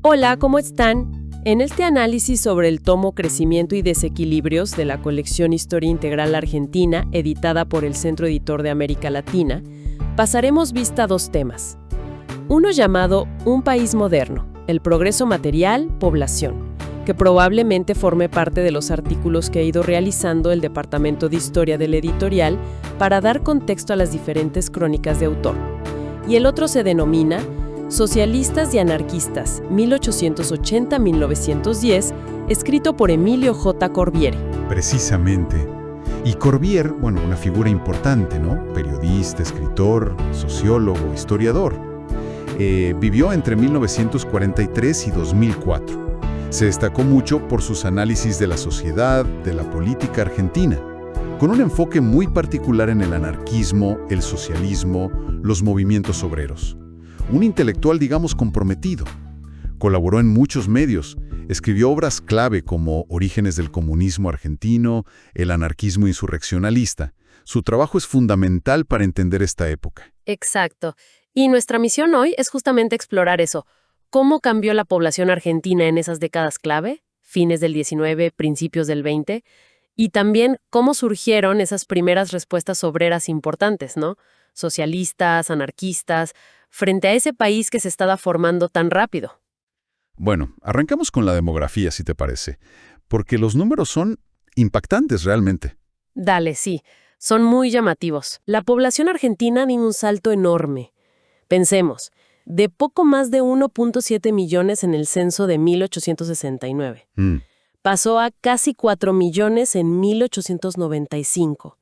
Hola, ¿cómo están? En este análisis sobre el tomo Crecimiento y Desequilibrios de la colección Historia Integral Argentina, editada por el Centro Editor de América Latina, pasaremos vista a dos temas. Uno llamado Un país moderno, el progreso material, población, que probablemente forme parte de los artículos que ha ido realizando el Departamento de Historia del editorial para dar contexto a las diferentes crónicas de autor. Y el otro se denomina Socialistas y anarquistas, 1880-1910, escrito por Emilio J. Corbiere. Precisamente. Y Corbiere, una figura importante, ¿no? Periodista, escritor, sociólogo, historiador. Vivió entre 1943 y 2004. Se destacó mucho por sus análisis de la sociedad, de la política argentina, con un enfoque muy particular en el anarquismo, el socialismo, los movimientos obreros. Un intelectual, comprometido. Colaboró en muchos medios, escribió obras clave como Orígenes del comunismo argentino, el anarquismo insurreccionalista. Su trabajo es fundamental para entender esta época. Exacto. Y nuestra misión hoy es justamente explorar eso. ¿Cómo cambió la población argentina en esas décadas clave? Fines del 19, principios del 20. Y también cómo surgieron esas primeras respuestas obreras importantes, ¿no? Socialistas, anarquistas, frente a ese país que se estaba formando tan rápido. Bueno, arrancamos con la demografía, si te parece, porque los números son impactantes realmente. Dale, sí, son muy llamativos. La población argentina dio un salto enorme. Pensemos, de poco más de 1.7 millones en el censo de 1869. Pasó a casi 4 millones en 1895.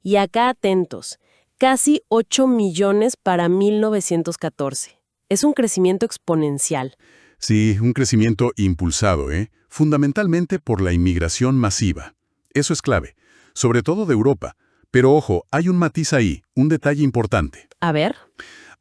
Y acá atentos, casi 8 millones para 1914. Es un crecimiento exponencial. Sí, un crecimiento impulsado, fundamentalmente por la inmigración masiva. Eso es clave, sobre todo de Europa. Pero ojo, hay un matiz ahí, un detalle importante. A ver.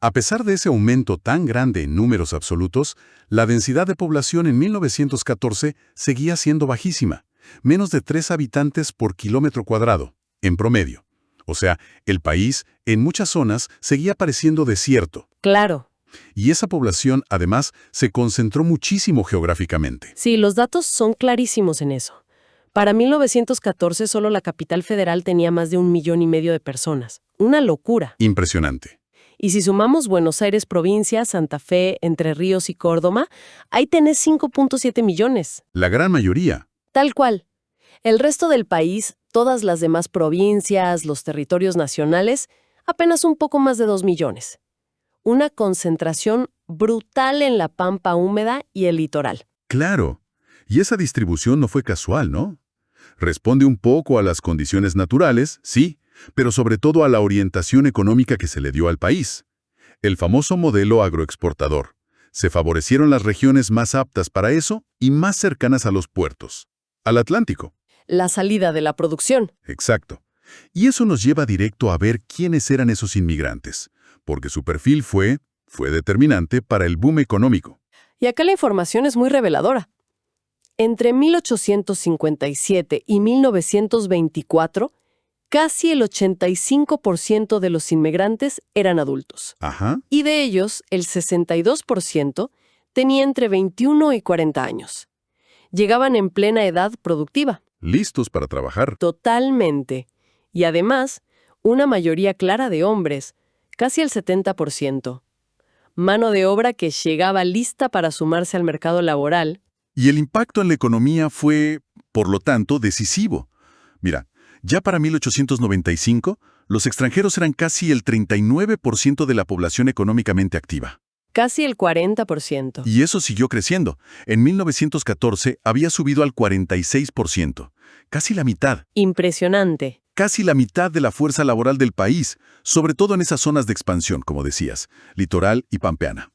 A pesar de ese aumento tan grande en números absolutos, la densidad de población en 1914 seguía siendo bajísima, menos de 3 habitantes por kilómetro cuadrado, en promedio. O sea, el país, en muchas zonas, seguía pareciendo desierto. Claro. Y esa población, además, se concentró muchísimo geográficamente. Sí, los datos son clarísimos en eso. Para 1914, solo la capital federal tenía más de 1,5 millones de personas. Una locura. Impresionante. Y si sumamos Buenos Aires provincia, Santa Fe, Entre Ríos y Córdoba, ahí tenés 5.7 millones. La gran mayoría. Tal cual. El resto del país, todas las demás provincias, los territorios nacionales, apenas un poco más de 2 millones. Una concentración brutal en la pampa húmeda y el litoral. Claro. Y esa distribución no fue casual, ¿no? Responde un poco a las condiciones naturales, sí, pero sobre todo a la orientación económica que se le dio al país. El famoso modelo agroexportador. Se favorecieron las regiones más aptas para eso y más cercanas a los puertos. Al Atlántico. La salida de la producción. Exacto. Y eso nos lleva directo a ver quiénes eran esos inmigrantes, porque su perfil fue determinante para el boom económico. Y acá la información es muy reveladora. Entre 1857 y 1924, casi el 85% de los inmigrantes eran adultos. Ajá. Y de ellos, el 62% tenía entre 21 y 40 años. Llegaban en plena edad productiva. Listos para trabajar. Totalmente. Y además, una mayoría clara de hombres, casi el 70%. Mano de obra que llegaba lista para sumarse al mercado laboral. Y el impacto en la economía fue, por lo tanto, decisivo. Mira, ya para 1895, los extranjeros eran casi el 39% de la población económicamente activa. Casi el 40%. Y eso siguió creciendo. En 1914 había subido al 46%. Casi la mitad. Impresionante. Casi la mitad de la fuerza laboral del país, sobre todo en esas zonas de expansión, como decías, litoral y pampeana.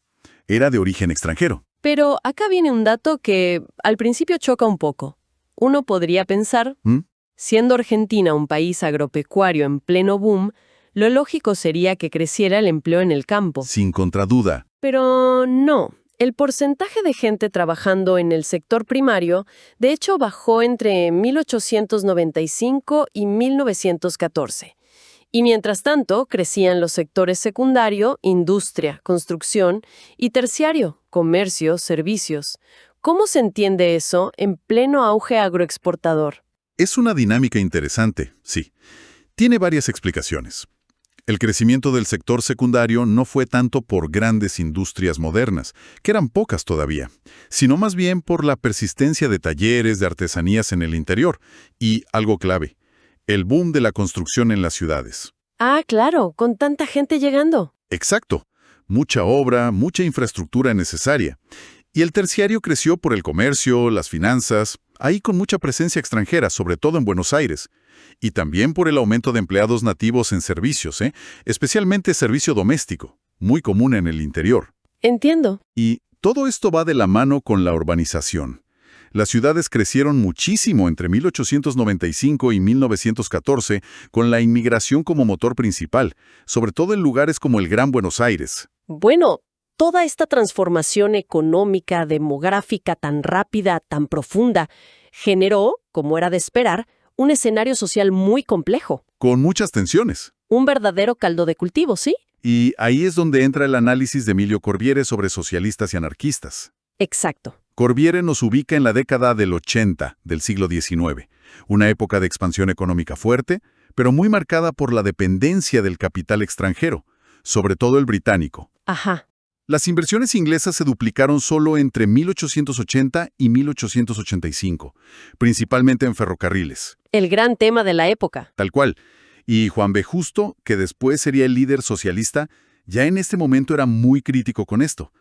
Era de origen extranjero. Pero acá viene un dato que al principio choca un poco. Uno podría pensar, siendo Argentina un país agropecuario en pleno boom, lo lógico sería que creciera el empleo en el campo. Sin contraduda. Pero no. El porcentaje de gente trabajando en el sector primario, de hecho, bajó entre 1895 y 1914. Y mientras tanto, crecían los sectores secundario, industria, construcción, y terciario, comercio, servicios. ¿Cómo se entiende eso en pleno auge agroexportador? Es una dinámica interesante, sí. Tiene varias explicaciones. El crecimiento del sector secundario no fue tanto por grandes industrias modernas, que eran pocas todavía, sino más bien por la persistencia de talleres de artesanías en el interior y, algo clave, el boom de la construcción en las ciudades. Ah, claro, con tanta gente llegando. Exacto. Mucha obra, mucha infraestructura necesaria. Y el terciario creció por el comercio, las finanzas, ahí con mucha presencia extranjera, sobre todo en Buenos Aires. Y también por el aumento de empleados nativos en servicios, especialmente servicio doméstico, muy común en el interior. Entiendo. Y todo esto va de la mano con la urbanización. Las ciudades crecieron muchísimo entre 1895 y 1914 con la inmigración como motor principal, sobre todo en lugares como el Gran Buenos Aires. Bueno, toda esta transformación económica, demográfica tan rápida, tan profunda, generó, como era de esperar, un escenario social muy complejo. Con muchas tensiones. Un verdadero caldo de cultivo, ¿sí? Y ahí es donde entra el análisis de Emilio Corbiere sobre socialistas y anarquistas. Exacto. Corbiere nos ubica en la década del 80 del siglo XIX, una época de expansión económica fuerte, pero muy marcada por la dependencia del capital extranjero, sobre todo el británico. Ajá. Las inversiones inglesas se duplicaron solo entre 1880 y 1885, principalmente en ferrocarriles. El gran tema de la época. Tal cual. Y Juan B. Justo, que después sería el líder socialista, ya en este momento era muy crítico con esto.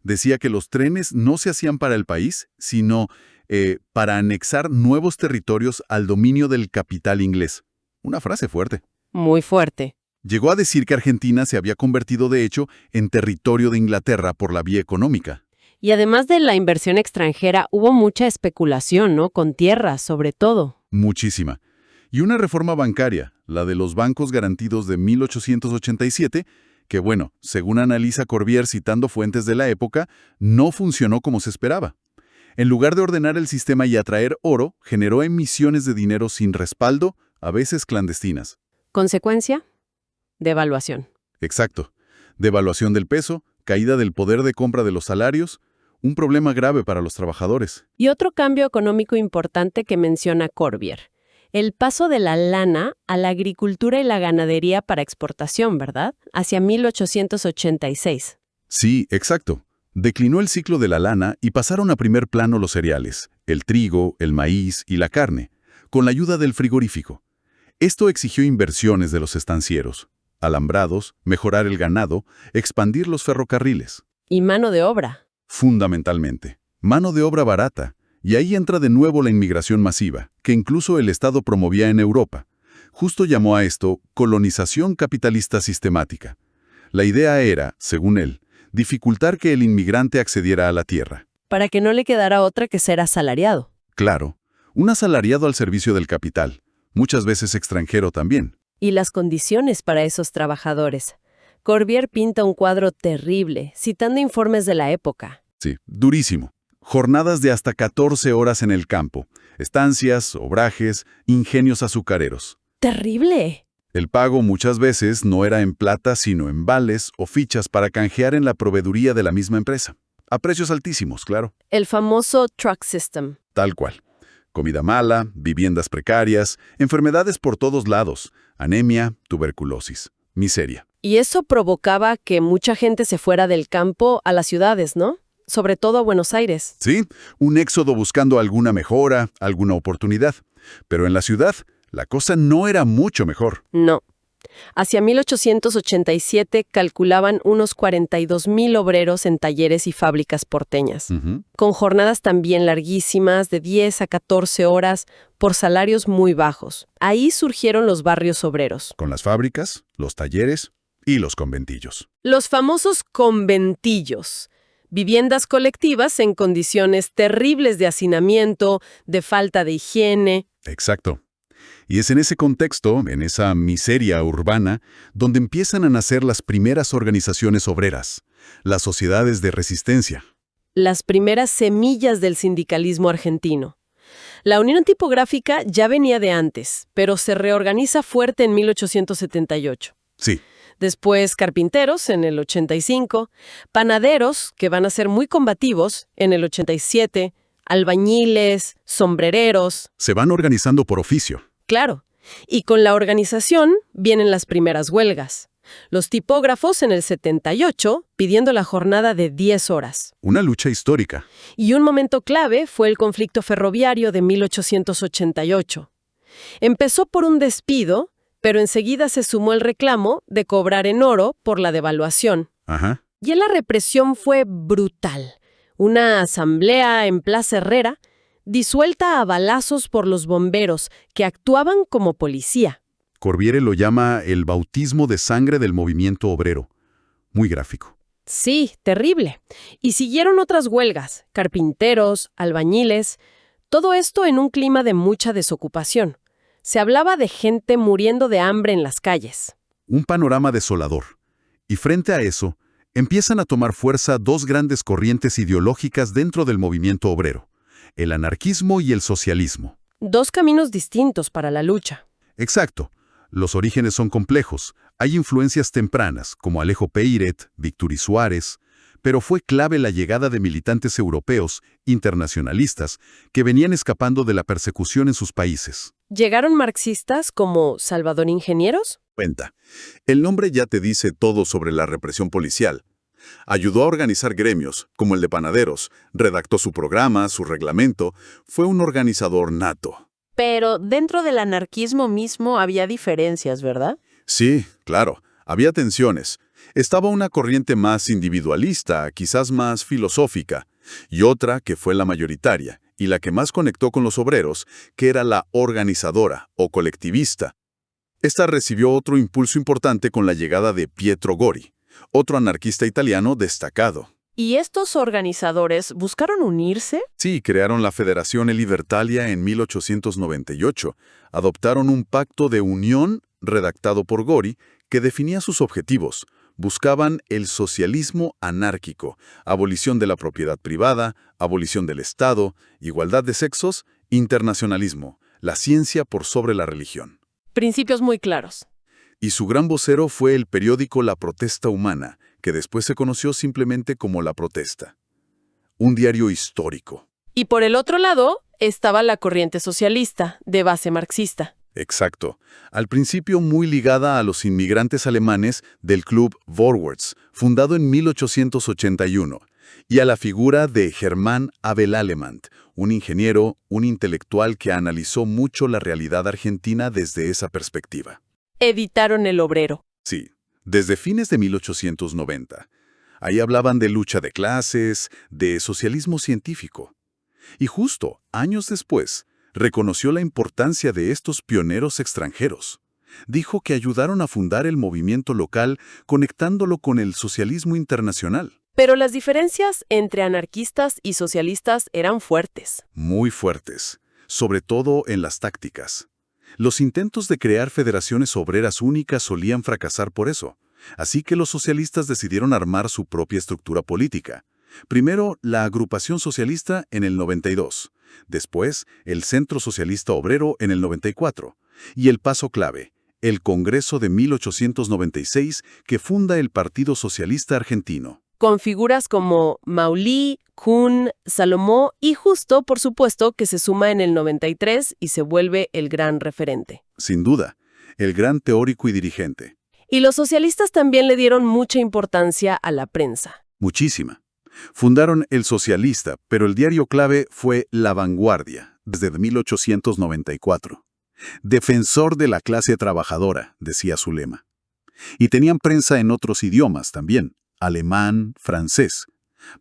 Decía que los trenes no se hacían para el país, sino para anexar nuevos territorios al dominio del capital inglés. Una frase fuerte. Muy fuerte. Llegó a decir que Argentina se había convertido, de hecho, en territorio de Inglaterra por la vía económica. Y además de la inversión extranjera, hubo mucha especulación, ¿no? Con tierras, sobre todo. Muchísima. Y una reforma bancaria, la de los bancos garantidos de 1887, que bueno, según analiza Corbiere citando fuentes de la época, no funcionó como se esperaba. En lugar de ordenar el sistema y atraer oro, generó emisiones de dinero sin respaldo, a veces clandestinas. ¿Consecuencia? Devaluación. Exacto. Devaluación del peso, caída del poder de compra de los salarios, un problema grave para los trabajadores. Y otro cambio económico importante que menciona Corbiere. El paso de la lana a la agricultura y la ganadería para exportación, ¿verdad? Hacia 1886. Sí, exacto. Declinó el ciclo de la lana y pasaron a primer plano los cereales, el trigo, el maíz y la carne, con la ayuda del frigorífico. Esto exigió inversiones de los estancieros, alambrados, mejorar el ganado, expandir los ferrocarriles. Y mano de obra. Fundamentalmente, mano de obra barata. Y ahí entra de nuevo la inmigración masiva, que incluso el Estado promovía en Europa. Justo llamó a esto colonización capitalista sistemática. La idea era, según él, dificultar que el inmigrante accediera a la tierra. Para que no le quedara otra que ser asalariado. Claro, un asalariado al servicio del capital, muchas veces extranjero también. Y las condiciones para esos trabajadores. Corbiere pinta un cuadro terrible, citando informes de la época. Sí, durísimo. Jornadas de hasta 14 horas en el campo, estancias, obrajes, ingenios azucareros. ¡Terrible! El pago muchas veces no era en plata, sino en vales o fichas para canjear en la proveeduría de la misma empresa. A precios altísimos, claro. El famoso truck system. Tal cual. Comida mala, viviendas precarias, enfermedades por todos lados, anemia, tuberculosis, miseria. Y eso provocaba que mucha gente se fuera del campo a las ciudades, ¿no? Sobre todo a Buenos Aires. Sí, un éxodo buscando alguna mejora, alguna oportunidad. Pero en la ciudad, la cosa no era mucho mejor. No. Hacia 1887 calculaban unos 42,000 obreros en talleres y fábricas porteñas, con jornadas también larguísimas de 10 a 14 horas por salarios muy bajos. Ahí surgieron los barrios obreros. Con las fábricas, los talleres y los conventillos. Los famosos conventillos. Viviendas colectivas en condiciones terribles de hacinamiento, de falta de higiene. Exacto. Y es en ese contexto, en esa miseria urbana, donde empiezan a nacer las primeras organizaciones obreras, las sociedades de resistencia. Las primeras semillas del sindicalismo argentino. La Unión Tipográfica ya venía de antes, pero se reorganiza fuerte en 1878. Sí. Después carpinteros en el 85, panaderos, que van a ser muy combativos, en el 87, albañiles, sombrereros. Se van organizando por oficio. Claro. Y con la organización vienen las primeras huelgas. Los tipógrafos en el 78 pidiendo la jornada de 10 horas. Una lucha histórica. Y un momento clave fue el conflicto ferroviario de 1888. Empezó por un despido, pero enseguida se sumó el reclamo de cobrar en oro por la devaluación. Ajá. Y la represión fue brutal. Una asamblea en Plaza Herrera, disuelta a balazos por los bomberos, que actuaban como policía. Corbiere lo llama el bautismo de sangre del movimiento obrero. Muy gráfico. Sí, terrible. Y siguieron otras huelgas, carpinteros, albañiles, todo esto en un clima de mucha desocupación. Se hablaba de gente muriendo de hambre en las calles. Un panorama desolador. Y frente a eso, empiezan a tomar fuerza dos grandes corrientes ideológicas dentro del movimiento obrero: el anarquismo y el socialismo. Dos caminos distintos para la lucha. Exacto. Los orígenes son complejos. Hay influencias tempranas, como Alejo Peiret, Victory Suárez, pero fue clave la llegada de militantes europeos, internacionalistas, que venían escapando de la persecución en sus países. ¿Llegaron marxistas como Salvador Ingenieros? Cuenta. El nombre ya te dice todo sobre la represión policial. Ayudó a organizar gremios, como el de panaderos, redactó su programa, su reglamento, fue un organizador nato. Pero dentro del anarquismo mismo había diferencias, ¿verdad? Sí, claro, había tensiones. Estaba una corriente más individualista, quizás más filosófica, y otra que fue la mayoritaria, y la que más conectó con los obreros, que era la organizadora o colectivista. Esta recibió otro impulso importante con la llegada de Pietro Gori, otro anarquista italiano destacado. ¿Y estos organizadores buscaron unirse? Sí, crearon la Federazione Libertalia en 1898. Adoptaron un pacto de unión redactado por Gori que definía sus objetivos. Buscaban el socialismo anárquico, abolición de la propiedad privada, abolición del Estado, igualdad de sexos, internacionalismo, la ciencia por sobre la religión. Principios muy claros. Y su gran vocero fue el periódico La Protesta Humana, que después se conoció simplemente como La Protesta. Un diario histórico. Y por el otro lado estaba la corriente socialista, de base marxista. Exacto. Al principio muy ligada a los inmigrantes alemanes del Club Vorwärts, fundado en 1881, y a la figura de Hermann Abel Alemant, un ingeniero, un intelectual que analizó mucho la realidad argentina desde esa perspectiva. Editaron El Obrero. Sí, desde fines de 1890. Ahí hablaban de lucha de clases, de socialismo científico. Y justo años después, reconoció la importancia de estos pioneros extranjeros. Dijo que ayudaron a fundar el movimiento local conectándolo con el socialismo internacional. Pero las diferencias entre anarquistas y socialistas eran fuertes. Muy fuertes, sobre todo en las tácticas. Los intentos de crear federaciones obreras únicas solían fracasar por eso. Así que los socialistas decidieron armar su propia estructura política. Primero, la Agrupación Socialista en el 92. Después, el Centro Socialista Obrero en el 94. Y el paso clave, el Congreso de 1896, que funda el Partido Socialista Argentino. Con figuras como Maulí, Kuhn, Salomó y Justo, por supuesto, que se suma en el 93 y se vuelve el gran referente. Sin duda, el gran teórico y dirigente. Y los socialistas también le dieron mucha importancia a la prensa. Muchísima. Fundaron El Socialista, pero el diario clave fue La Vanguardia, desde 1894. Defensor de la clase trabajadora, decía su lema. Y tenían prensa en otros idiomas también, alemán, francés,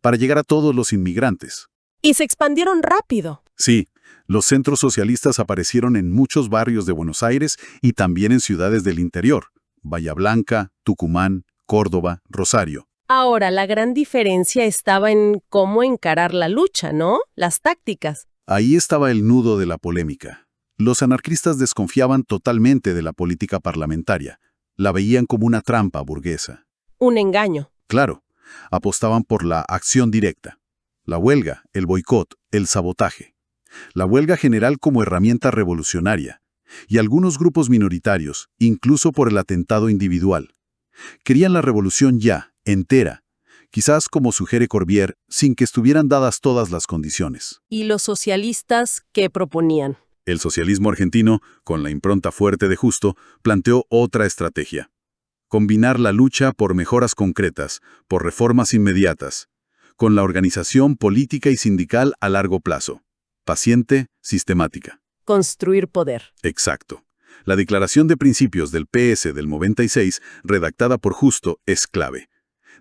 para llegar a todos los inmigrantes. Y se expandieron rápido. Sí, los centros socialistas aparecieron en muchos barrios de Buenos Aires y también en ciudades del interior, Bahía Blanca, Tucumán, Córdoba, Rosario. Ahora, la gran diferencia estaba en cómo encarar la lucha, ¿no? Las tácticas. Ahí estaba el nudo de la polémica. Los anarquistas desconfiaban totalmente de la política parlamentaria. La veían como una trampa burguesa. Un engaño. Claro, apostaban por la acción directa. La huelga, el boicot, el sabotaje. La huelga general como herramienta revolucionaria. Y algunos grupos minoritarios, incluso por el atentado individual. Querían la revolución ya, entera, quizás como sugiere Corbière, sin que estuvieran dadas todas las condiciones. ¿Y los socialistas qué proponían? El socialismo argentino, con la impronta fuerte de Justo, planteó otra estrategia. Combinar la lucha por mejoras concretas, por reformas inmediatas, con la organización política y sindical a largo plazo. Paciente, sistemática. Construir poder. Exacto. La Declaración de Principios del PS del 96, redactada por Justo, es clave.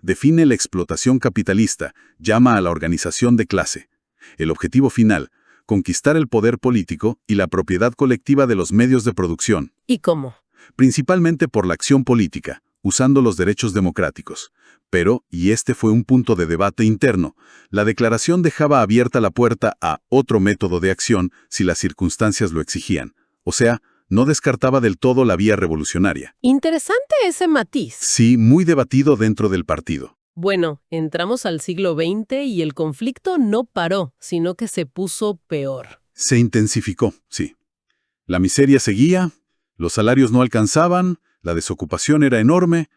Define la explotación capitalista, llama a la organización de clase. El objetivo final, conquistar el poder político y la propiedad colectiva de los medios de producción. ¿Y cómo? Principalmente por la acción política, usando los derechos democráticos. Pero, y este fue un punto de debate interno, la declaración dejaba abierta la puerta a otro método de acción si las circunstancias lo exigían. O sea, no descartaba del todo la vía revolucionaria. Interesante ese matiz. Sí, muy debatido dentro del partido. Bueno, entramos al siglo XX y el conflicto no paró, sino que se puso peor. Se intensificó, sí. La miseria seguía, los salarios no alcanzaban, la desocupación era enorme.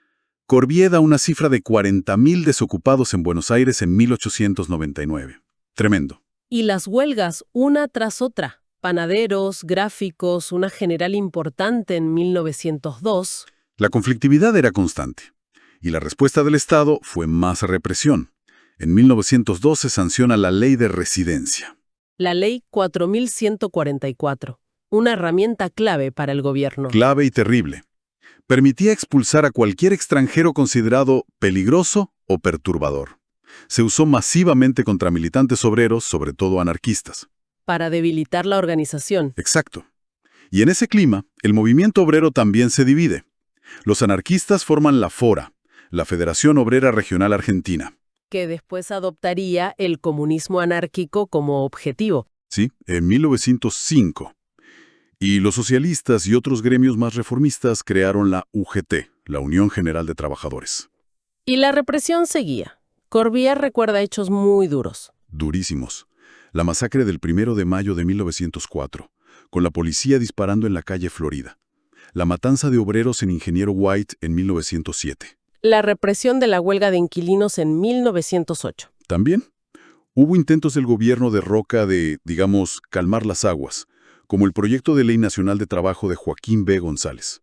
Corbière da una cifra de 40.000 desocupados en Buenos Aires en 1899. Tremendo. Y las huelgas, una tras otra. Panaderos, gráficos, una general importante en 1902. La conflictividad era constante. Y la respuesta del Estado fue más represión. En 1902 se sanciona la Ley de Residencia. La Ley 4144, una herramienta clave para el gobierno. Clave y terrible. Permitía expulsar a cualquier extranjero considerado peligroso o perturbador. Se usó masivamente contra militantes obreros, sobre todo anarquistas. Para debilitar la organización. Exacto. Y en ese clima, el movimiento obrero también se divide. Los anarquistas forman la FORA, la Federación Obrera Regional Argentina. Que después adoptaría el comunismo anárquico como objetivo. Sí, en 1905. Y los socialistas y otros gremios más reformistas crearon la UGT, la Unión General de Trabajadores. Y la represión seguía. Corbière recuerda hechos muy duros. Durísimos. La masacre del 1 de mayo de 1904, con la policía disparando en la calle Florida. La matanza de obreros en Ingeniero White en 1907. La represión de la huelga de inquilinos en 1908. También hubo intentos del gobierno de Roca de, digamos, calmar las aguas, como el Proyecto de Ley Nacional de Trabajo de Joaquín B. González.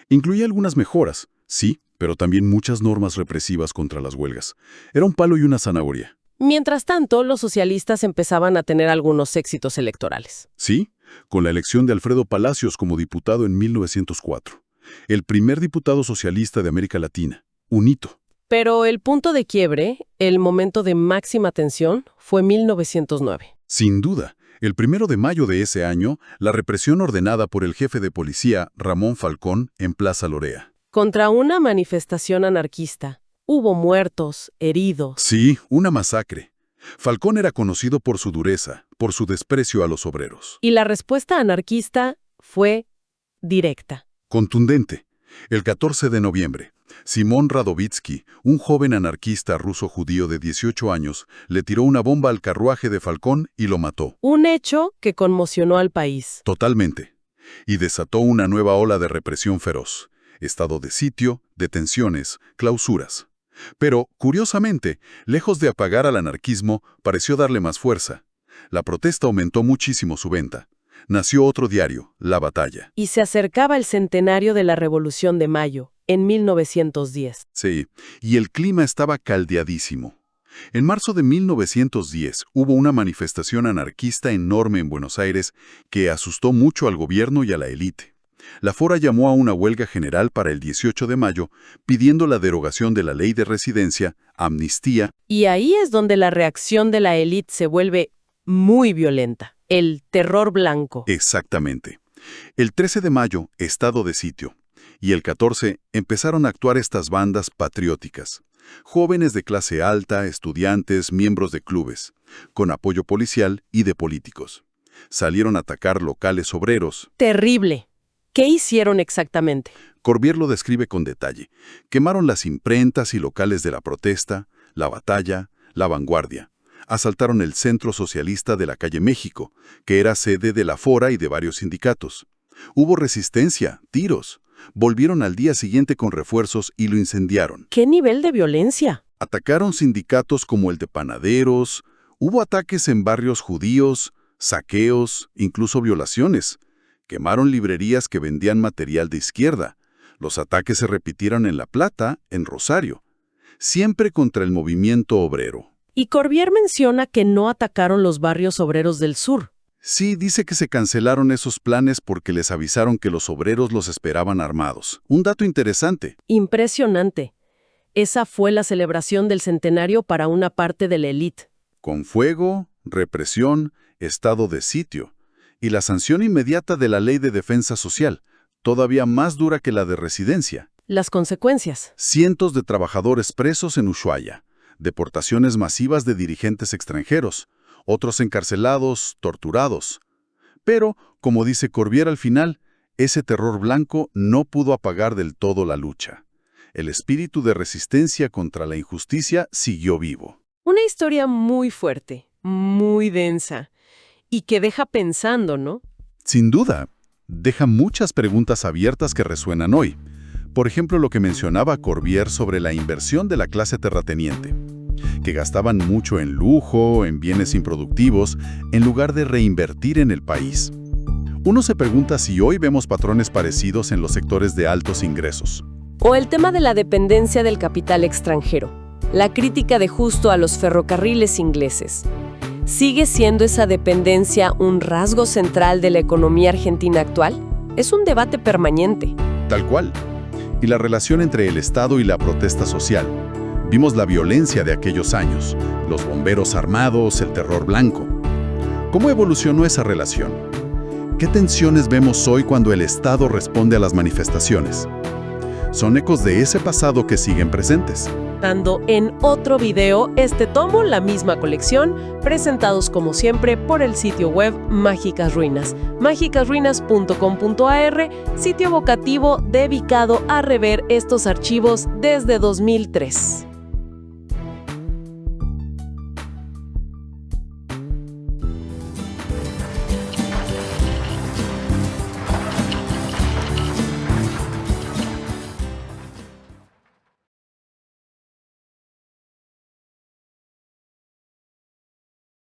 Incluía algunas mejoras, sí, pero también muchas normas represivas contra las huelgas. Era un palo y una zanahoria. Mientras tanto, los socialistas empezaban a tener algunos éxitos electorales. Sí, con la elección de Alfredo Palacios como diputado en 1904. El primer diputado socialista de América Latina. Un hito. Pero el punto de quiebre, el momento de máxima tensión, fue 1909. Sin duda. El 1 de mayo de ese año, la represión ordenada por el jefe de policía, Ramón Falcón, en Plaza Lorea. Contra una manifestación anarquista. Hubo muertos, heridos. Sí, una masacre. Falcón era conocido por su dureza, por su desprecio a los obreros. Y la respuesta anarquista fue directa. Contundente. El 14 de noviembre, Simón Radovitsky, un joven anarquista ruso-judío de 18 años, le tiró una bomba al carruaje de Falcón y lo mató. Un hecho que conmocionó al país. Totalmente. Y desató una nueva ola de represión feroz. Estado de sitio, detenciones, clausuras. Pero, curiosamente, lejos de apagar al anarquismo, pareció darle más fuerza. La protesta aumentó muchísimo su venta. Nació otro diario, La Batalla. Y se acercaba el centenario de la Revolución de Mayo, en 1910. Sí, y el clima estaba caldeadísimo. En marzo de 1910 hubo una manifestación anarquista enorme en Buenos Aires que asustó mucho al gobierno y a la élite. La FORA llamó a una huelga general para el 18 de mayo, pidiendo la derogación de la ley de residencia, amnistía. Y ahí es donde la reacción de la élite se vuelve muy violenta. El terror blanco. Exactamente. El 13 de mayo, estado de sitio. Y el 14 empezaron a actuar estas bandas patrióticas. Jóvenes de clase alta, estudiantes, miembros de clubes, con apoyo policial y de políticos. Salieron a atacar locales obreros. Terrible. ¿Qué hicieron exactamente? Corbière lo describe con detalle. Quemaron las imprentas y locales de La Protesta, La Batalla, La Vanguardia. asaltaron el Centro Socialista de la Calle México, que era sede de la Fora y de varios sindicatos. Hubo resistencia, tiros. Volvieron al día siguiente con refuerzos y lo incendiaron. ¿Qué nivel de violencia? Atacaron sindicatos como el de panaderos, hubo ataques en barrios judíos, saqueos, incluso violaciones. Quemaron librerías que vendían material de izquierda. Los ataques se repitieron en La Plata, en Rosario. Siempre contra el movimiento obrero. Y Corbière menciona que no atacaron los barrios obreros del sur. Sí, dice que se cancelaron esos planes porque les avisaron que los obreros los esperaban armados. Un dato interesante. Impresionante. Esa fue la celebración del centenario para una parte de la élite. Con fuego, represión, estado de sitio y la sanción inmediata de la Ley de Defensa Social, todavía más dura que la de residencia. Las consecuencias. Cientos de trabajadores presos en Ushuaia, deportaciones masivas de dirigentes extranjeros, otros encarcelados, torturados. Pero, como dice Corbière al final, ese terror blanco no pudo apagar del todo la lucha. El espíritu de resistencia contra la injusticia siguió vivo. Una historia muy fuerte, muy densa, y que deja pensando, ¿no? Sin duda, deja muchas preguntas abiertas que resuenan hoy. Por ejemplo, lo que mencionaba Corbière sobre la inversión de la clase terrateniente, que gastaban mucho en lujo, en bienes improductivos, en lugar de reinvertir en el país. Uno se pregunta si hoy vemos patrones parecidos en los sectores de altos ingresos. O el tema de la dependencia del capital extranjero, la crítica de Justo a los ferrocarriles ingleses. ¿Sigue siendo esa dependencia un rasgo central de la economía argentina actual? Es un debate permanente. Tal cual. Y la relación entre el Estado y la protesta social. Vimos la violencia de aquellos años, los bomberos armados, el terror blanco. ¿Cómo evolucionó esa relación? ¿Qué tensiones vemos hoy cuando el Estado responde a las manifestaciones? Son ecos de ese pasado que siguen presentes. Dando en otro video este tomo, la misma colección, presentados como siempre por el sitio web Mágicas Ruinas, mágicasruinas.com.ar, sitio evocativo dedicado a rever estos archivos desde 2003.